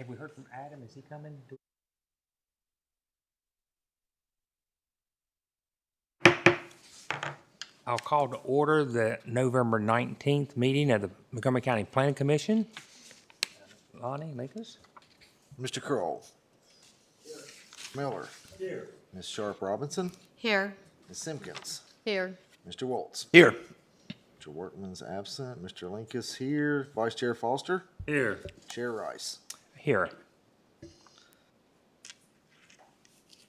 we heard from Adam? Is he coming? I'll call to order the November 19th meeting of the Montgomery County Planning Commission. Lonnie, make us. Mr. Kroll. Here. Miller. Here. Ms. Sharp Robinson. Here. Ms. Simpkins. Here. Mr. Waltz. Here. Mr. Workman's absent. Mr. Linkus here. Vice Chair Foster. Here. Chair Rice. Here.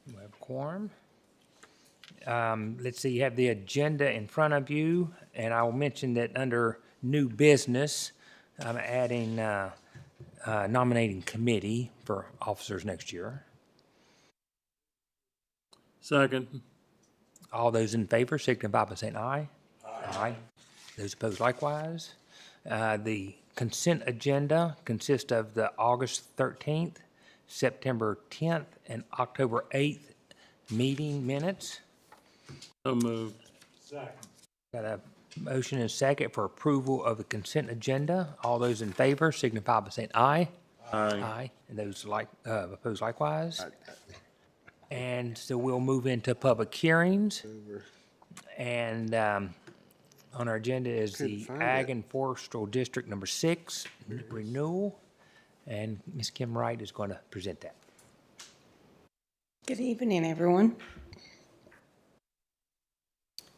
We have a quorum. Let's see, you have the agenda in front of you, and I will mention that under new business, I'm adding nominating committee for officers next year. Second. All those in favor signify by saying aye. Aye. Those opposed likewise. The consent agenda consists of the August 13th, September 10th, and October 8th meeting minutes. So moved. Got a motion and a second for approval of the consent agenda. All those in favor signify by saying aye. Aye. Aye. And those opposed likewise. And so we'll move into public hearings. And on our agenda is the Ag and Forestal District Number 6 renewal. And Ms. Kim Wright is going to present that. Good evening, everyone.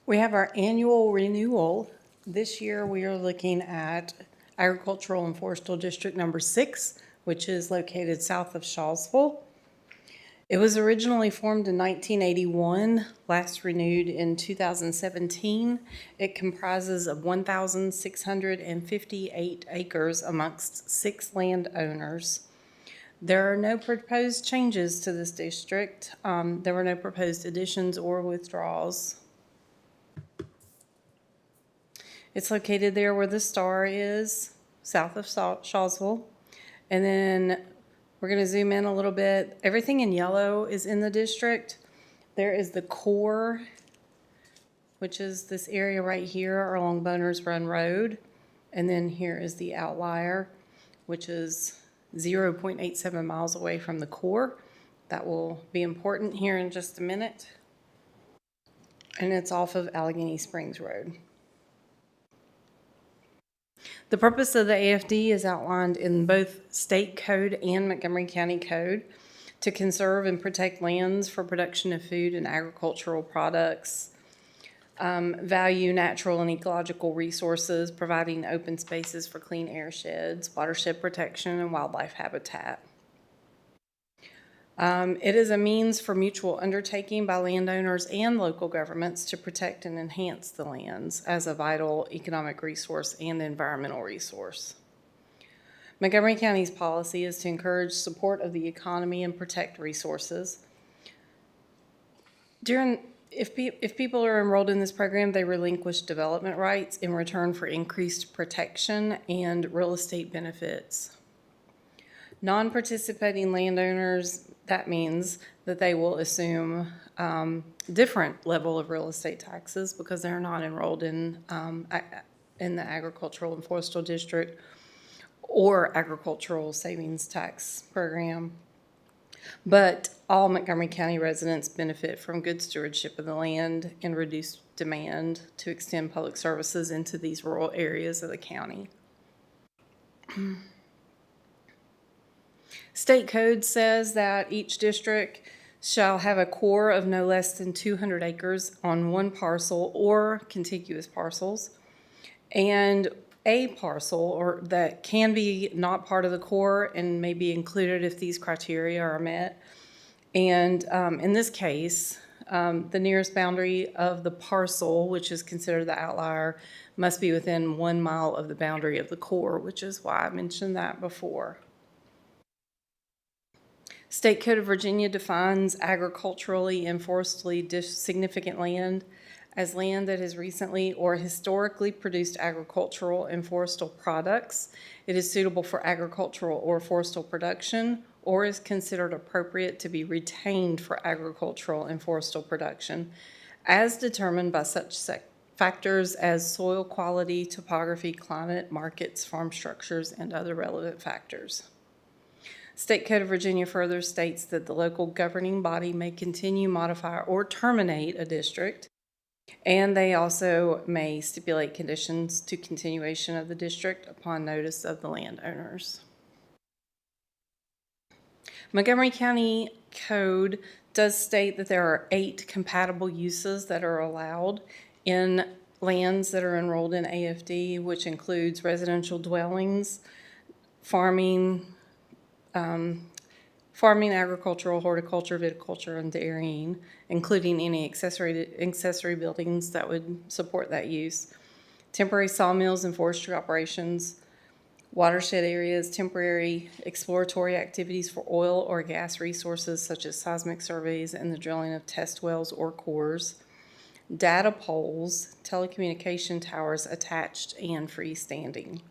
We have our annual renewal. This year we are looking at Agricultural and Forestal District Number 6, which is located south of Shawsville. It was originally formed in 1981, last renewed in 2017. It comprises of 1,658 acres amongst 6 landowners. There are no proposed changes to this district. There were no proposed additions or withdrawals. It's located there where the star is, south of Shawsville. And then we're going to zoom in a little bit. Everything in yellow is in the district. There is the core, which is this area right here along Boners Run Road. And then here is the outlier, which is 0.87 miles away from the core. That will be important here in just a minute. And it's off of Allegheny Springs Road. The purpose of the AFD is outlined in both state code and Montgomery County code to conserve and protect lands for production of food and agricultural products, value natural and ecological resources, providing open spaces for clean air sheds, watershed protection, and wildlife habitat. It is a means for mutual undertaking by landowners and local governments to protect and enhance the lands as a vital economic resource and environmental resource. Montgomery County's policy is to encourage support of the economy and protect resources. If people are enrolled in this program, they relinquish development rights in return for increased protection and real estate benefits. Non-participating landowners, that means that they will assume different level of real estate taxes because they're not enrolled in the agricultural and forestal district or agricultural savings tax program. But all Montgomery County residents benefit from good stewardship of the land and reduced demand to extend public services into these rural areas of the county. State code says that each district shall have a core of no less than 200 acres on one parcel or contiguous parcels, and a parcel or that can be not part of the core and may be included if these criteria are met. And in this case, the nearest boundary of the parcel, which is considered the outlier, must be within 1 mile of the boundary of the core, which is why I mentioned that before. State Code of Virginia defines agriculturally and forestally significant land as land that has recently or historically produced agricultural and forestal products. It is suitable for agricultural or forestal production or is considered appropriate to be retained for agricultural and forestal production as determined by such factors as soil quality, topography, climate, markets, farm structures, and other relevant factors. State Code of Virginia further states that the local governing body may continue, modify, or terminate a district, and they also may stipulate conditions to continuation of the district upon notice of the landowners. Montgomery County Code does state that there are 8 compatible uses that are allowed in lands that are enrolled in AFD, which includes residential dwellings, farming, agricultural, horticulture, viticulture, and dairying, including any accessory buildings that would support that use, temporary sawmills and forestry operations, watershed areas, temporary exploratory activities for oil or gas resources such as seismic surveys and the drilling of test wells or cores, data poles, telecommunication towers attached and freestanding.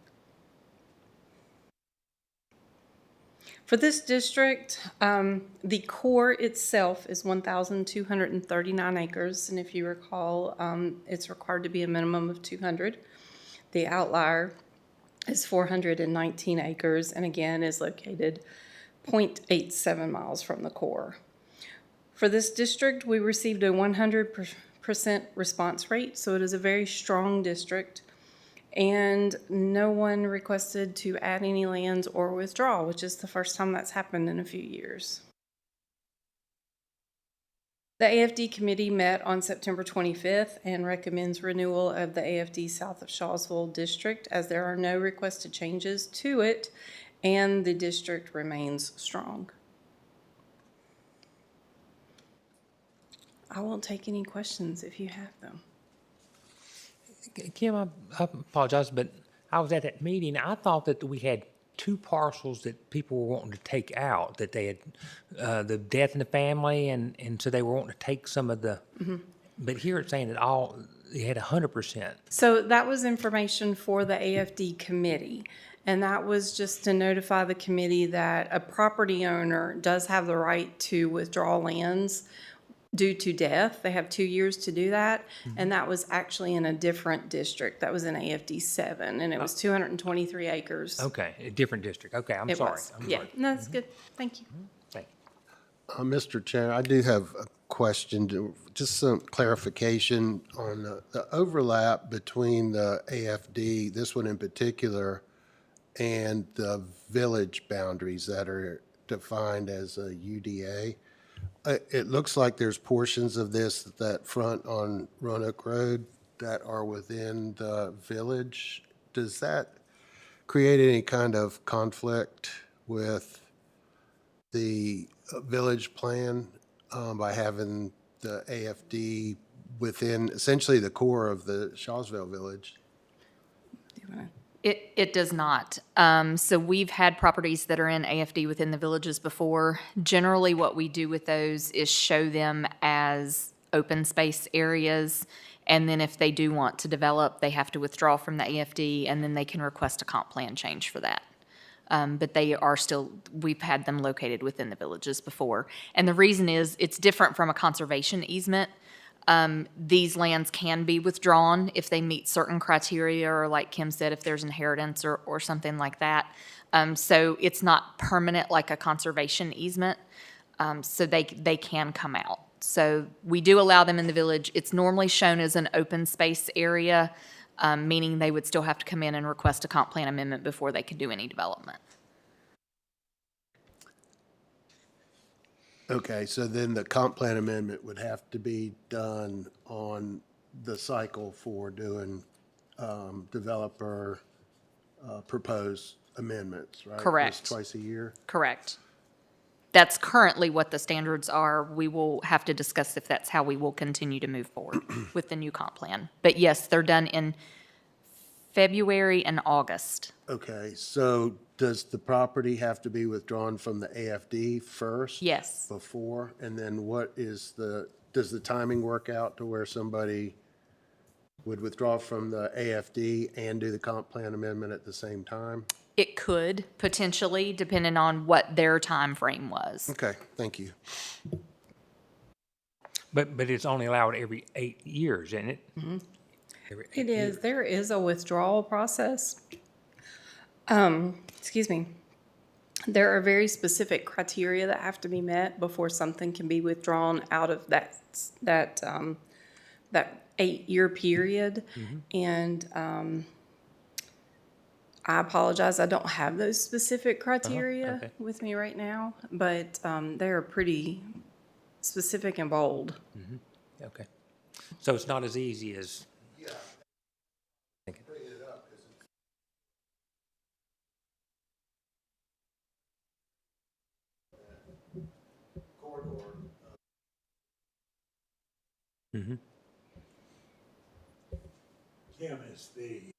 For this district, the core itself is 1,239 acres, and if you recall, it's required to be a minimum of 200. The outlier is 419 acres, and again is located 0.87 miles from the core. For this district, we received a 100% response rate, so it is a very strong district. And no one requested to add any lands or withdraw, which is the first time that's happened in a few years. The AFD committee met on September 25th and recommends renewal of the AFD South of Shawsville district as there are no requested changes to it and the district remains strong. I won't take any questions if you have them. Kim, I apologize, but I was at that meeting. I thought that we had 2 parcels that people were wanting to take out, that they had the death in the family, and so they were wanting to take some of the, but here it's saying that they had 100%. So that was information for the AFD committee, and that was just to notify the committee that a property owner does have the right to withdraw lands due to death. They have 2 years to do that, and that was actually in a different district. That was in AFD 7, and it was 223 acres. Okay, a different district. Okay, I'm It sorry. was. I'm Yeah, sorry. no, that's good. Thank you. Thank you. Mr. Chair, I do have a question, just some clarification on the overlap between the AFD, this one in particular, and the village boundaries that are defined as a UDA. It looks like there's portions of this that front on Roanoke Road that are within the village. Does that create any kind of conflict with the village plan by having the AFD within essentially the core of the Shawsville Village? It does not. So we've had properties that are in AFD within the villages before. Generally, what we do with those is show them as open space areas. And then if they do want to develop, they have to withdraw from the AFD, and then they can request a comp plan change for that. But they are still, we've had them located within the villages before. And the reason is it's different from a conservation easement. These lands can be withdrawn if they meet certain criteria, or like Kim said, if there's inheritance or something like that. So it's not permanent like a conservation easement. So they can come out. So we do allow them in the village. It's normally shown as an open space area, meaning they would still have to come in and request a comp plan amendment before they could do any development. Okay, so then the comp plan amendment would have to be done on the cycle for doing developer proposed amendments, right? Correct. Just twice a year? Correct. That's currently what the standards are. We will have to discuss if that's how we will continue to move forward with the new comp plan. But yes, they're done in February and August. Okay, so does the property have to be withdrawn from the AFD first? Yes. Before, and then does the timing work out to where somebody would withdraw from the AFD and do the comp plan amendment at the same time? It could, potentially, depending on what their time frame was. Okay, thank you. But it's only allowed every 8 years, isn't it? Every 8 It is. There is a withdrawal process. Excuse me. There are very specific criteria that have to be met before something can be withdrawn out of that 8-year period. And I apologize, I don't have those specific criteria okay. with me right now, but they're pretty specific and bold. Okay. So it's not as easy as, Kim is the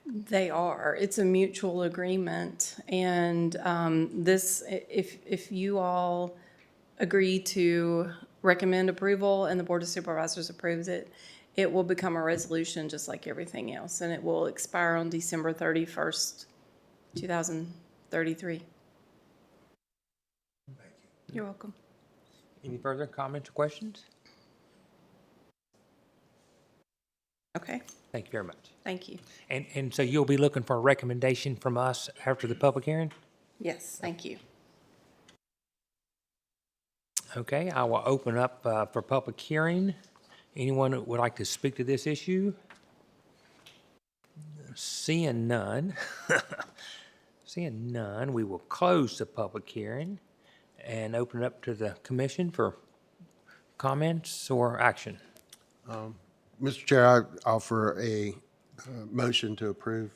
They are. It's a mutual agreement. And if you all agree to recommend approval and the Board of Supervisors approves it, it will become a resolution just like everything else. And it will expire on December 31st, 2033. You're welcome. any further comments or questions? Okay, Thank you very much. thank you. And so you'll be looking for a recommendation from us after the public hearing? Yes, thank you. Okay, I will open up for public hearing. Anyone that would like to speak to this issue? Seeing none. Seeing none, we will close the public hearing and open it up to the commission for comments or action. Mr. Chair, I offer a motion to approve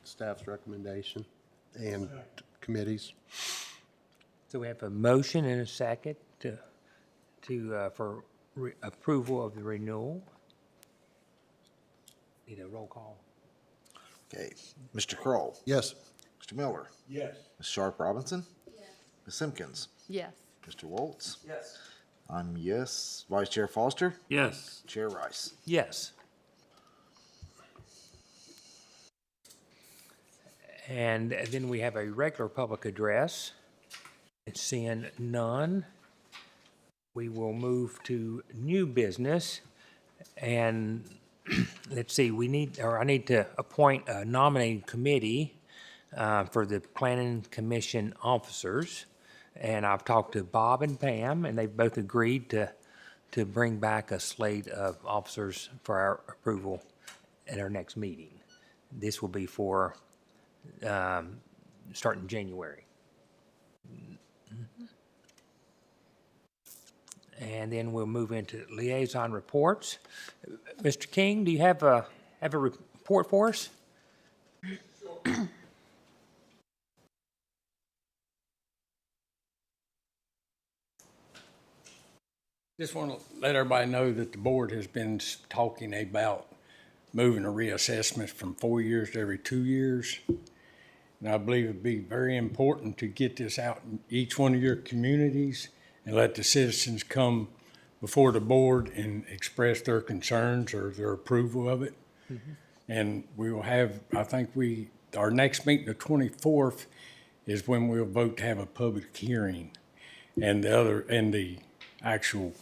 staff's recommendation and committees. So we have a motion and a second for approval of the renewal. Need a roll call? Okay, Mr. Kroll, Yes. Mr. Miller, yes. Ms. Sharp Robinson, Ms. Simpkins, Yes. Mr. Waltz. Yes. I'm yes. Vice Chair Foster, Yes. Chair Rice. Yes. And then we have a regular public address. It's seeing none. We will move to new business. And let's see, I need to appoint a nominating committee for the planning commission officers. And I've talked to Bob and Pam, and they've both agreed to bring back a slate of officers for our approval at our next meeting. This will be for starting January. And then we'll move into liaison reports. Mr. King, do you have a report for us? Just want to let everybody know that the board has been talking about moving the reassessments from 4 years to every 2 years. And I believe it'd be very important to get this out in each one of your communities and let the citizens come before the board and express their concerns or their approval of it. And we will have, I think our next meeting, the 24th, is when we'll vote to have a public hearing. And the actual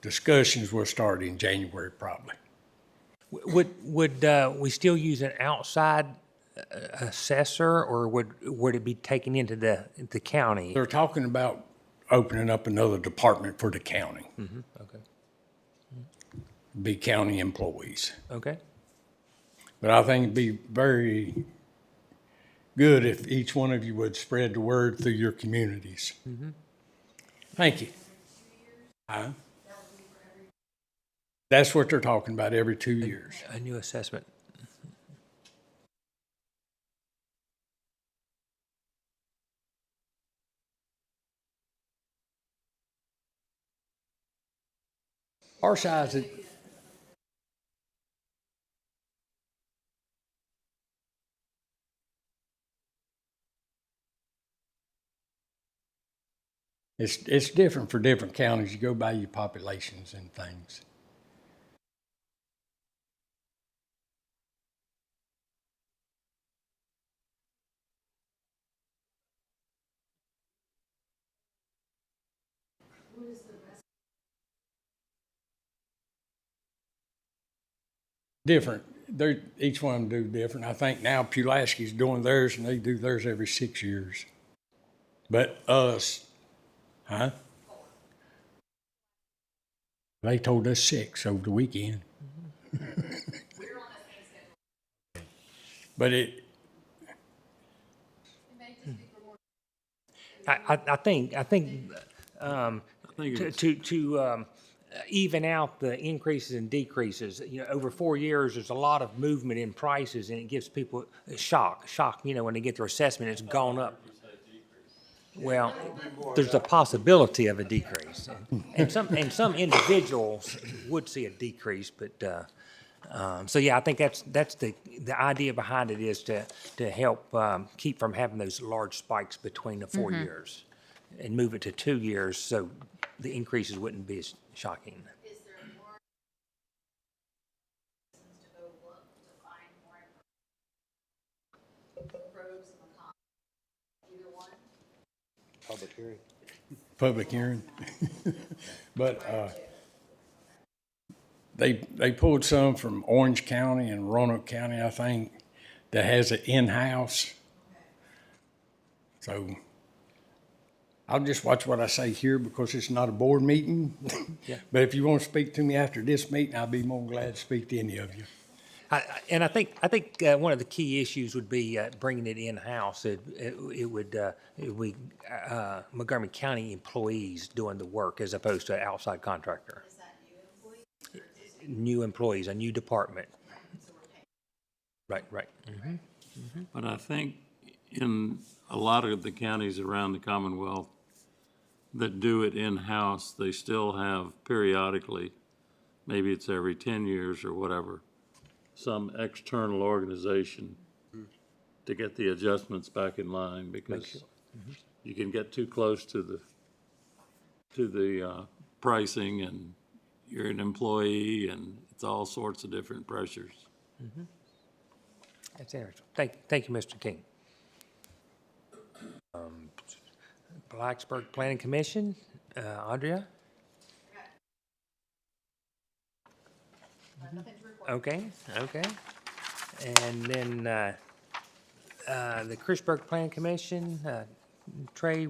discussions will start in January probably. Would we still use an outside assessor, or would it be taken into the county? They're talking about opening up another department for the county, Okay, be county employees. okay. But I think it'd be very good if each one of you would spread the word through your communities. Thank you. Huh? That's what they're talking about, every 2 years. A new assessment. Our size is, it's different for different counties. You go by your populations and things. different. Each one of them do different. I think now Pulaski's doing theirs, and they do theirs every 6 years. But us, huh? They told us 6 over the weekend. But I think, I think it's, to even out the increases and decreases, over 4 years, there's a lot of movement in prices, and it gives people a shock, when they get their assessment, it's gone up. Well, there's a possibility of a decrease, and some individuals would see a decrease, but, so yeah, I think that's the idea behind it is to help keep from having those large spikes between the 4 years and move it to 2 years so the increases wouldn't be as shocking. Is there more to go look to find more pros and cons? Either one? Public hearing. But they pulled some from Orange County and Roanoke County, I think, that has it in-house. So I'll just watch what I say here because it's not a board meeting. Yeah. But if you want to speak to me after this meeting, I'll be more than glad to speak to any of you. And I think one of the key issues would be bringing it in-house. It would be Montgomery County employees doing the work as opposed to an outside contractor. Is that new employees? New employees, a new department. So we're paying. Right. but I think in a lot of the counties around the Commonwealth that do it in-house, they still have periodically, maybe it's every 10 years or whatever, some external organization to get the adjustments back in line, because you can get too close to the pricing, and you're an employee, and it's all sorts of different pressures. That's interesting. Thank you, Mr. King. Blacksburg Planning Commission, Andrea? Nothing to report. Okay. And then the Chrisburg Planning Commission, Trey,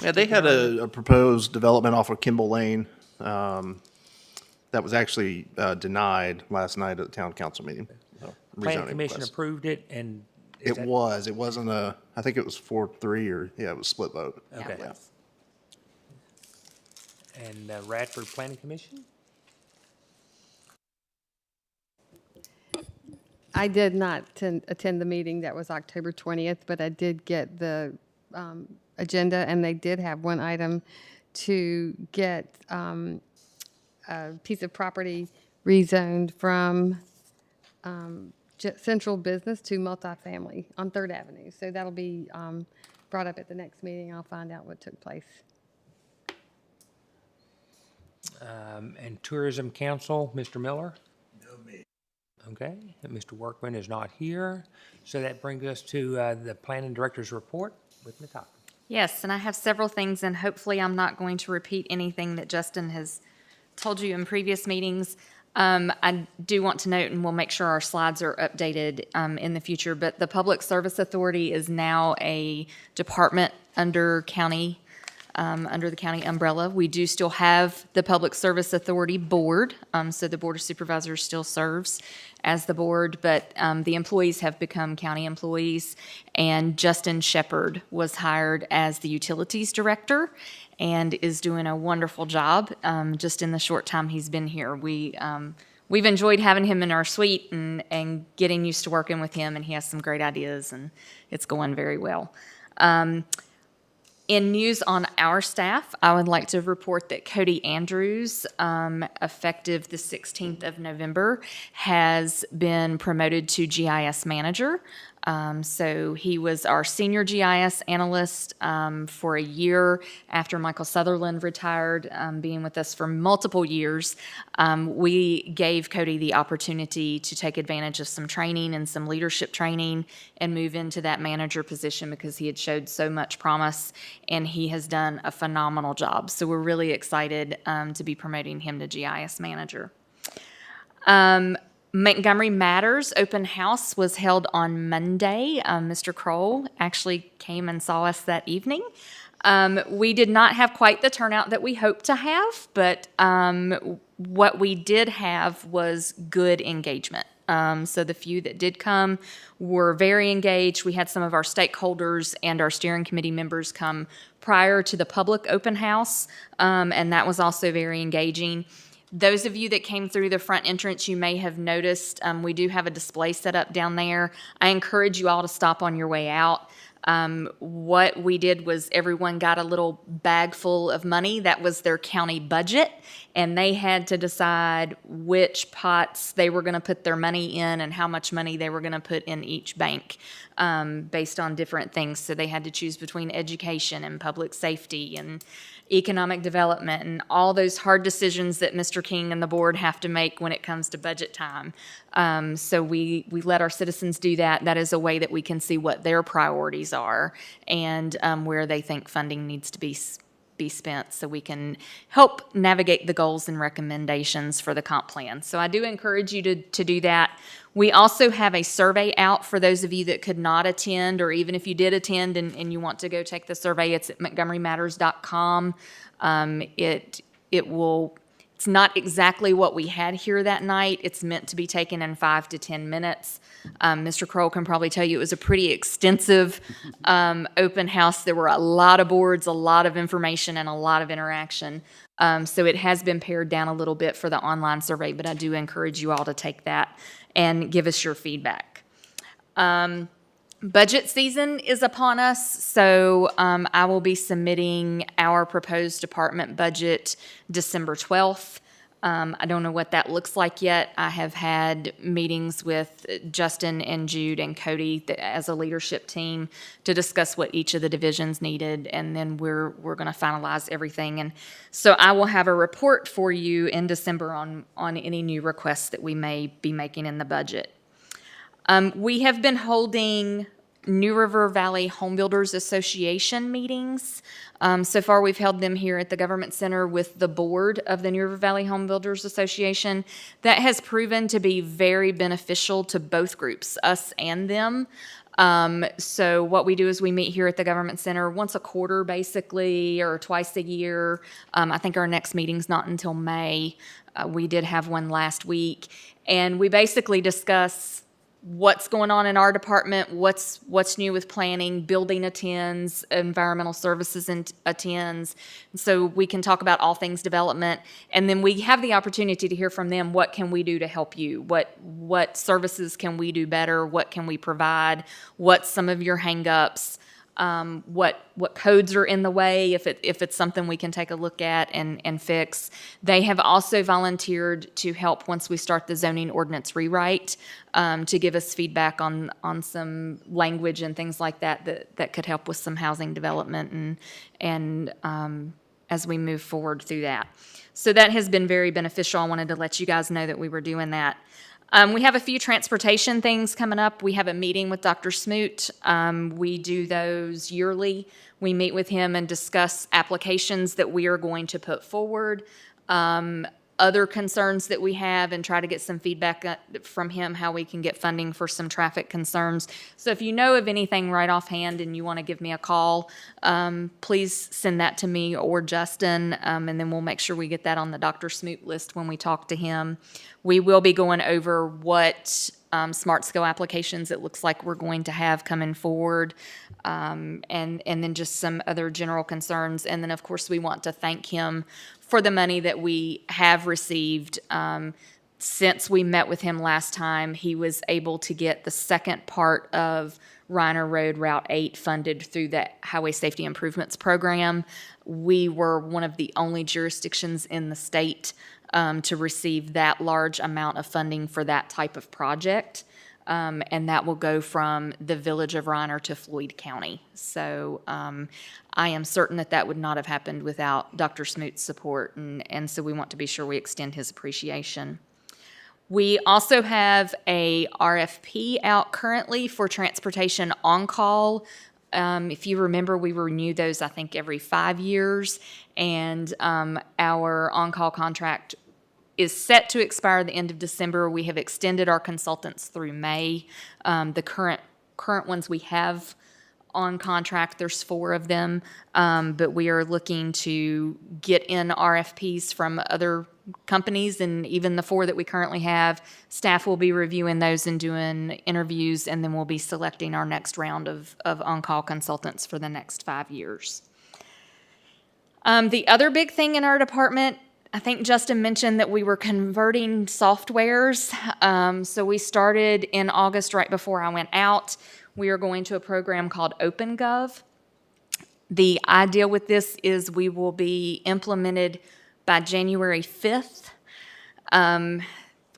Yeah, they had a proposed development off of Kimball Lane that was actually denied last night at the town council meeting. Planning Rezoning Commission request. approved it, and It wasn't I think it was 4-3 or, yeah, it was split vote. Okay. Yeah. And Radford Planning Commission? I did not attend the meeting. That was October 20th, but I did get the agenda, and they did have one item to get a piece of property rezoned from central business to multifamily on 3rd Avenue. So that'll be brought up at the next meeting. I'll find out what took place. And Tourism Council, Mr. Miller? No, me. Okay, and Mr. Workman is not here, so that brings us to the Planning Director's report with Ms. Hopkins. Yes, and I have several things, and hopefully I'm not going to repeat anything that Justin has told you in previous meetings. I do want to note, and we'll make sure our slides are updated in the future, but the Public Service Authority is now a department under the county umbrella. We do still have the Public Service Authority Board, so the Board of Supervisors still serves as the board, but the employees have become county employees, and Justin Shepard was hired as the Utilities Director and is doing a wonderful job just in the short time he's been here. We've enjoyed having him in our suite and getting used to working with him, and he has some great ideas, and it's going very well. In news on our staff, I would like to report that Cody Andrews, effective the 16th of November, has been promoted to GIS manager. So he was our senior GIS analyst for a year after Michael Sutherland retired, being with us for multiple years. We gave Cody the opportunity to take advantage of some training and some leadership training and move into that manager position because he had showed so much promise, and he has done a phenomenal job. So we're really excited to be promoting him to GIS manager. Montgomery Matters open house was held on Monday. Mr. Kroll actually came and saw us that evening. We did not have quite the turnout that we hoped to have, but what we did have was good engagement. So the few that did come were very engaged. We had some of our stakeholders and our steering committee members come prior to the public open house, and that was also very engaging. Those of you that came through the front entrance, you may have noticed we do have a display set up down there. I encourage you all to stop on your way out. What we did was everyone got a little bag full of money. That was their county budget, and they had to decide which pots they were going to put their money in and how much money they were going to put in each bank based on different things. So they had to choose between education and public safety and economic development and all those hard decisions that Mr. King and the board have to make when it comes to budget time. So we let our citizens do that. That is a way that we can see what their priorities are and where they think funding needs to be spent, so we can help navigate the goals and recommendations for the comp plan. So I do encourage you to do that. We also have a survey out for those of you that could not attend, or even if you did attend and you want to go take the survey, it's at montgomerymatters.com. It's not exactly what we had here that night. It's meant to be taken in 5 to 10 minutes. Mr. Kroll can probably tell you it was a pretty extensive open house. There were a lot of boards, a lot of information, and a lot of interaction. So it has been pared down a little bit for the online survey, but I do encourage you all to take that and give us your feedback. Budget season is upon us, so I will be submitting our proposed department budget December 12th. I don't know what that looks like yet. I have had meetings with Justin and Jude and Cody as a leadership team to discuss what each of the divisions needed, and then we're going to finalize everything. And so I will have a report for you in December on any new requests that we may be making in the budget. We have been holding New River Valley Home Builders Association meetings. So far, we've held them here at the Government Center with the board of the New River Valley Home Builders Association. That has proven to be very beneficial to both groups, us and them. So what we do is we meet here at the Government Center once a quarter, basically, or twice a year. I think our next meeting's not until May. We did have one last week. And we basically discuss what's going on in our department, what's new with planning, building attends, environmental services attends. And so we can talk about all things development, and then we have the opportunity to hear from them. What can we do to help you? What services can we do better? What can we provide? What's some of your hang-ups? What codes are in the way, if it's something we can take a look at and fix. They have also volunteered to help once we start the zoning ordinance rewrite, to give us feedback on some language and things like that could help with some housing development and as we move forward through that. So that has been very beneficial. I wanted to let you guys know that we were doing that. We have a few transportation things coming up. We have a meeting with Dr. Smoot. We do those yearly. We meet with him and discuss applications that we are going to put forward, other concerns that we have, and try to get some feedback from him how we can get funding for some traffic concerns. So if you know of anything right offhand and you want to give me a call, please send that to me or Justin, and then we'll make sure we get that on the Dr. Smoot list when we talk to him. We will be going over what smart skill applications it looks like we're going to have coming forward, and then just some other general concerns. And then, of course, we want to thank him for the money that we have received. Since we met with him last time, he was able to get the second part of Reiner Road Route 8 funded through the Highway Safety Improvements Program. We were one of the only jurisdictions in the state to receive that large amount of funding for that type of project. And that will go from the village of Reiner to Floyd County. So I am certain that would not have happened without Dr. Smoot's support, and so we want to be sure we extend his appreciation. We also have a RFP out currently for transportation on-call. If you remember, we renew those, I think, every 5 years, and our on-call contract is set to expire the end of December. We have extended our consultants through May. The current ones we have on contract, there's 4 of them, but we are looking to get in RFPs from other companies, and even the 4 that we currently have, staff will be reviewing those and doing interviews, and then we'll be selecting our next round of on-call consultants for the next 5 years. The other big thing in our department, I think Justin mentioned that we were converting softwares. So we started in August, right before I went out. We are going to a program called OpenGov. The idea with this is we will be implemented by January 5th,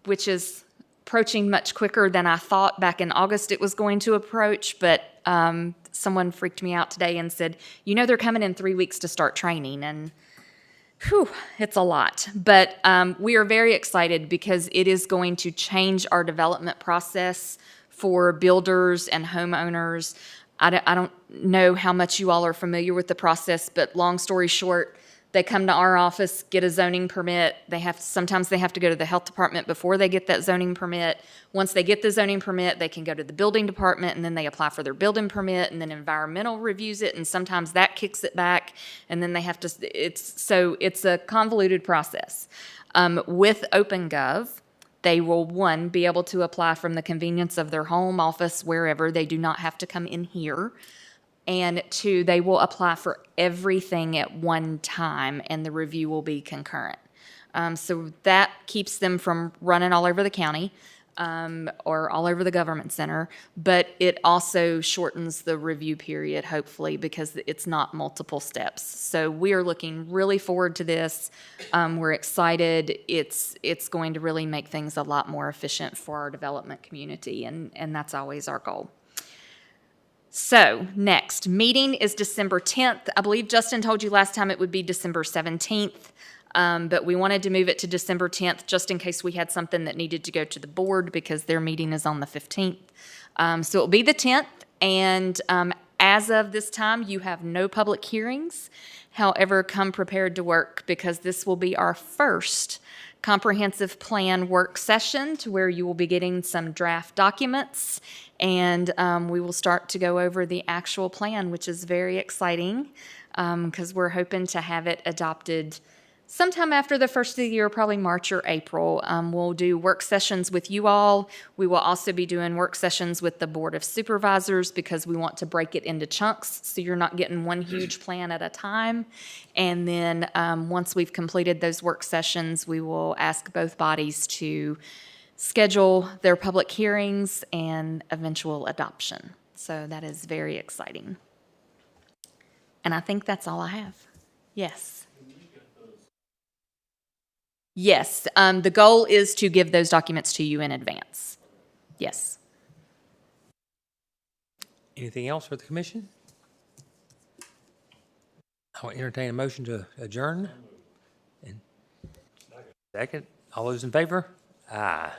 which is approaching much quicker than I thought back in August it was going to approach, but someone freaked me out today and said, they're coming in 3 weeks to start training, and whew, it's a lot. But we are very excited because it is going to change our development process for builders and homeowners. I don't know how much you all are familiar with the process, but long story short, they come to our office, get a zoning permit. Sometimes they have to go to the health department before they get that zoning permit. Once they get the zoning permit, they can go to the building department, and then they apply for their building permit, and then environmental reviews it, and sometimes that kicks it back, and then they have to, it's a convoluted process. With OpenGov, they will, 1, be able to apply from the convenience of their home, office, wherever. They do not have to come in here. And 2, they will apply for everything at one time, and the review will be concurrent. So that keeps them from running all over the county or all over the government center, but it also shortens the review period, hopefully, because it's not multiple steps. So we are looking really forward to this. We're excited. It's going to really make things a lot more efficient for our development community, and that's always our goal. So, next, meeting is December 10th. I believe Justin told you last time it would be December 17th, but we wanted to move it to December 10th just in case we had something that needed to go to the board because their meeting is on the 15th. So it'll be the 10th, and as of this time, you have no public hearings. However, come prepared to work because this will be our first comprehensive plan work session to where you will be getting some draft documents, and we will start to go over the actual plan, which is very exciting because we're hoping to have it adopted sometime after the first of the year, probably March or April. We'll do work sessions with you all. We will also be doing work sessions with the Board of Supervisors because we want to break it into chunks so you're not getting one huge plan at a time. And then once we've completed those work sessions, we will ask both bodies to schedule their public hearings and eventual adoption. So that is very exciting. And I think that's all I have. Yes. Yes, the goal is to give those documents to you in advance. Yes. Anything else for the commission? I will entertain a motion to adjourn. And second, all those in favor? Aye.